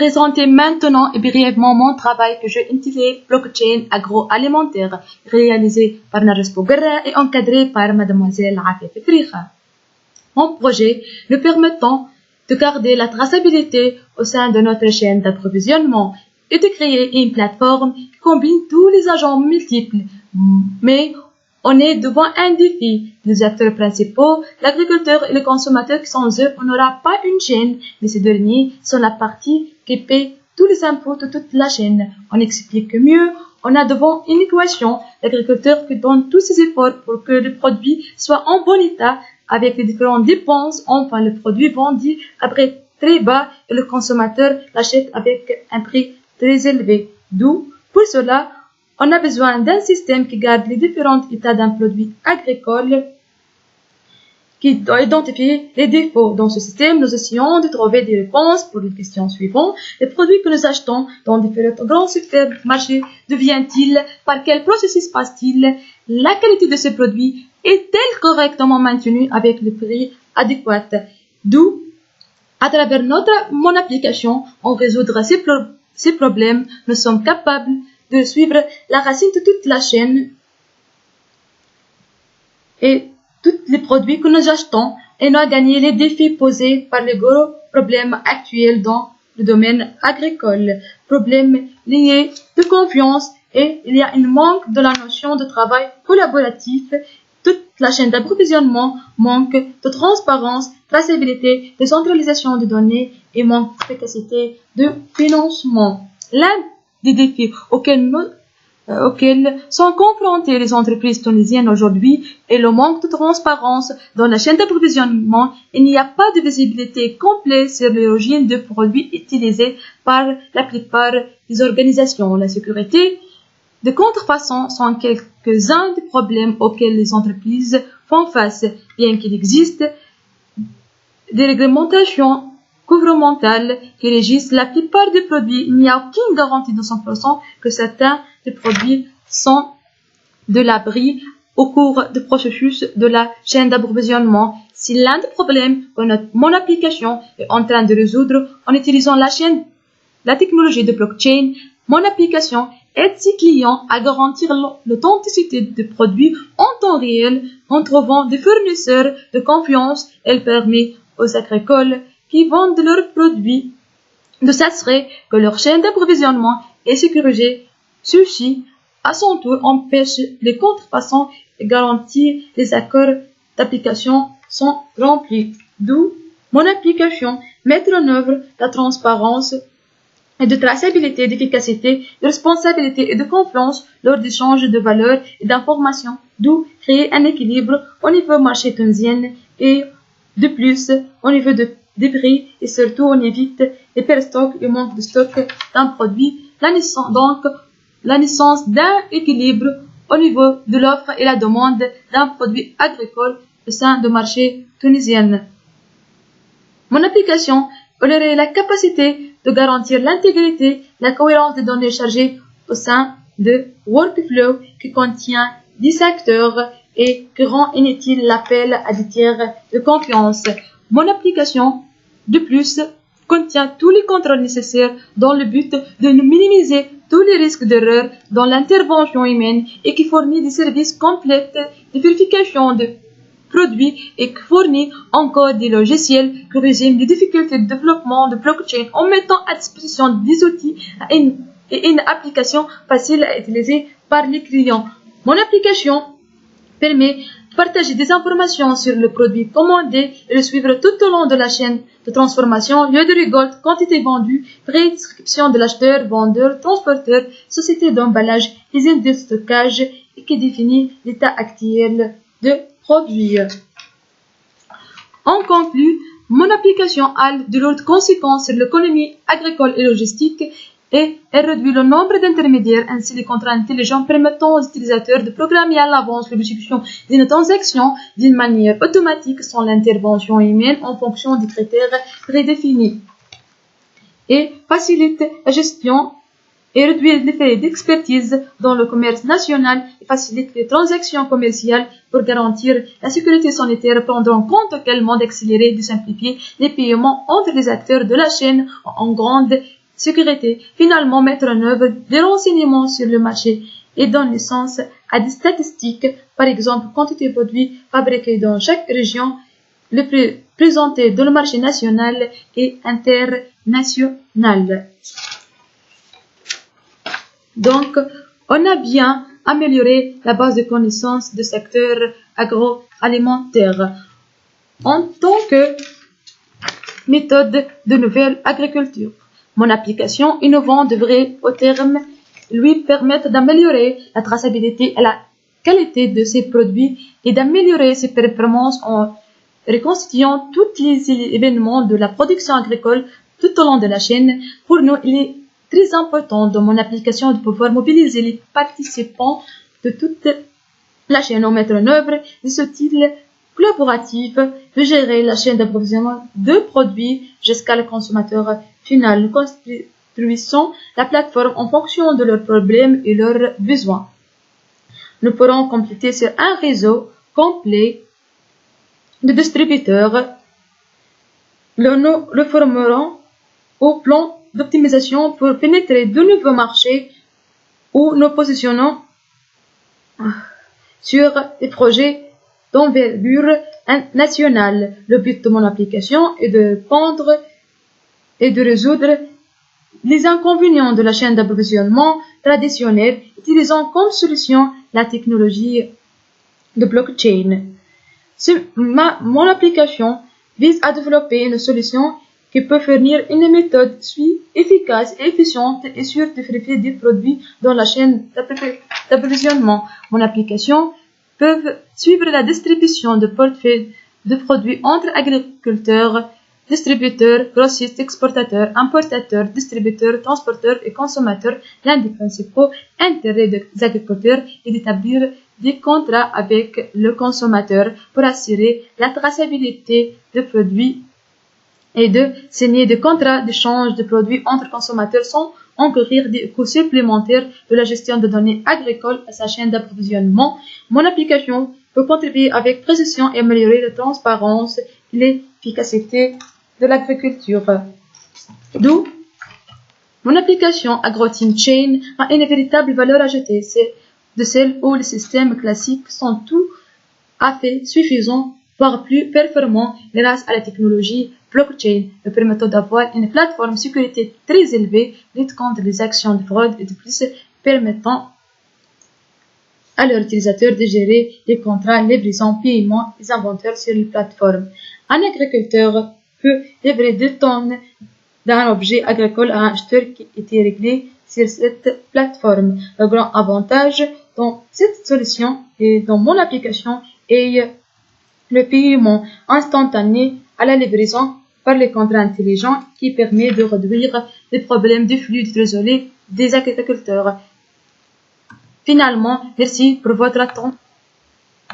présenter maintenant et brièvement mon travail que je intitule Blockchain agroalimentaire, réalisé par Narges Bouguerra et encadré par Mademoiselle Afia Friha. Mon projet nous permettant de garder la traçabilité au sein de notre chaîne d'approvisionnement et de créer une plateforme qui combine tous les agents multiples. Mais on est devant un défi. Les acteurs principaux, l'agriculteur et le consommateur, qui sans eux, on n'aura pas une chaîne, mais ces derniers sont la partie qui paie tous les impôts de toute la chaîne. On explique mieux. On a devant une équation, l'agriculteur qui donne tous ses efforts pour que le produit soit en bon état, avec les différentes dépenses, enfin le produit vendu à prix très bas et le consommateur l'achète avec un prix très élevé. D'où, pour cela, on a besoin d'un système qui garde les différents états d'un produit agricole, qui doit identifier les défauts. Dans ce système, nous essayons de trouver des réponses pour les questions suivantes. Les produits que nous achetons dans différents grands supermarchés deviennent-ils? Par quel processus passe-t-il? La qualité de ces produits est-elle correctement maintenue avec le prix adéquat? D'où, à travers mon application, on résoudra ces problèmes. Nous sommes capables de suivre la racine de toute la chaîne et tous les produits que nous achetons et nous gagner les défis posés par les gros problèmes actuels dans le domaine agricole. Problèmes liés de confiance et il y a un manque de la notion de travail collaboratif. Toute la chaîne d'approvisionnement manque de transparence, traçabilité, décentralisation des données et manque d'efficacité de financement. L'un des défis auxquels sont confrontées les entreprises tunisiennes aujourd'hui est le manque de transparence dans la chaîne d'approvisionnement. Il n'y a pas de visibilité complète sur l'origine des produits utilisés par la plupart des organisations. La sécurité de contrefaçon sont quelques-uns des problèmes auxquels les entreprises font face. Bien qu'il existe des réglementations gouvernementales qui régissent la plupart des produits, il n'y a aucune garantie de 100% que certains des produits sont de l'abri au cours du processus de la chaîne d'approvisionnement. C'est l'un des problèmes que mon application est en train de résoudre en utilisant la technologie de blockchain. Mon application aide ses clients à garantir l'authenticité des produits en temps réel en trouvant des fournisseurs de confiance. Elle permet aux agriculteurs qui vendent leurs produits de s'assurer que leur chaîne d'approvisionnement est sécurisée. Ceci, à son tour, empêche les contrefaçons et garantit les accords d'application sont remplis. D'où mon application mettre en œuvre la transparence et de traçabilité, d'efficacité, de responsabilité et de confiance lors d'échanges de valeurs et d'informations, d'où créer un équilibre au niveau marché tunisien et de plus au niveau des prix et surtout on évite les perstocks et manque de stock d'un produit, la naissance d'un équilibre au niveau de l'offre et la demande d'un produit agricole au sein du marché tunisien. Mon application aurait la capacité de garantir l'intégrité, la cohérence des données chargées au sein de Workflow qui contient 10 acteurs et qui rend inutile l'appel à des tiers de confiance. Mon application, de plus, contient tous les contrôles nécessaires dans le but de minimiser tous les risques d'erreur dans l'intervention humaine et qui fournit des services complets de vérification de produits et qui fournit encore des logiciels qui résument les difficultés de développement de blockchain en mettant à disposition des outils et une application facile à utiliser par les clients. Mon application permet de partager des informations sur le produit commandé et le suivre tout au long de la chaîne de transformation, lieu de récolte, quantité vendue, prescription de l'acheteur, vendeur, transporteur, société d'emballage, usine de stockage et qui définit l'état actuel de produit. En conclut, mon application a de lourdes conséquences sur l'économie agricole et logistique et elle réduit le nombre d'intermédiaires ainsi les contrats intelligents permettant aux utilisateurs de programmer à l'avance l'exécution d'une transaction d'une manière automatique sans l'intervention humaine en fonction des critères prédéfinis et facilite la gestion et réduire les frais d'expertise dans le commerce national et facilite les transactions commerciales pour garantir la sécurité sanitaire, prendre en compte également d'accélérer et de simplifier les paiements entre les acteurs de la chaîne en grande sécurité. Finalement, mettre en œuvre des renseignements sur le marché et donne naissance à des statistiques, par exemple, quantité de produits fabriqués dans chaque région, le présenté dans le marché national et international. Donc, on a bien amélioré la base de connaissances du secteur agroalimentaire en tant que méthode de nouvelle agriculture. Mon application innovante devrait, au terme, lui permettre d'améliorer la traçabilité et la qualité de ses produits et d'améliorer ses performances en reconstituant tous les événements de la production agricole tout au long de la chaîne. Pour nous, il est très important dans mon application de pouvoir mobiliser les participants de toute la chaîne en mettre en œuvre des outils collaboratifs de gérer la chaîne d'approvisionnement de produits jusqu'à le consommateur final, nous construisons la plateforme en fonction de leurs problèmes et leurs besoins. Nous pourrons compléter sur un réseau complet de distributeurs. Nous reformerons au plan d'optimisation pour pénétrer de nouveaux marchés où nous positionnons sur des projets d'envergure nationale. Le but de mon application est de prendre et de résoudre les inconvénients de la chaîne d'approvisionnement traditionnelle, utilisant comme solution la technologie de blockchain. Mon application vise à développer une solution qui peut fournir une méthode efficace et efficiente et sûre de vérifier des produits dans la chaîne d'approvisionnement. Mon application peut suivre la distribution de portefeuilles de produits entre agriculteurs, distributeurs, grossistes, exportateurs, importateurs, distributeurs, transporteurs et consommateurs. L'un des principaux intérêts des agriculteurs est d'établir des contrats avec le consommateur pour assurer la traçabilité des produits et de signer des contrats d'échange de produits entre consommateurs sans encourir des coûts supplémentaires de la gestion de données agricoles à sa chaîne d'approvisionnement. Mon application peut contribuer avec précision et améliorer la transparence et l'efficacité de l'agriculture. D'où mon application AgroTeam Chain a une véritable valeur ajoutée, c'est de celle où les systèmes classiques sont tout à fait suffisants, voire plus performants grâce à la technologie blockchain, me permettant d'avoir une plateforme sécurité très élevée, lutte contre les actions de fraude et de plus permettant à leurs utilisateurs de gérer les contrats, livraisons, paiements, les inventaires sur les plateformes. Un agriculteur peut livrer 2 tonnes d'un objet agricole à un acheteur qui était réglé sur cette plateforme. Le grand avantage dans cette solution et dans mon application est le paiement instantané à la livraison par les contrats intelligents qui permet de réduire les problèmes de flux de trésorerie des agriculteurs. Finalement, merci pour votre attention.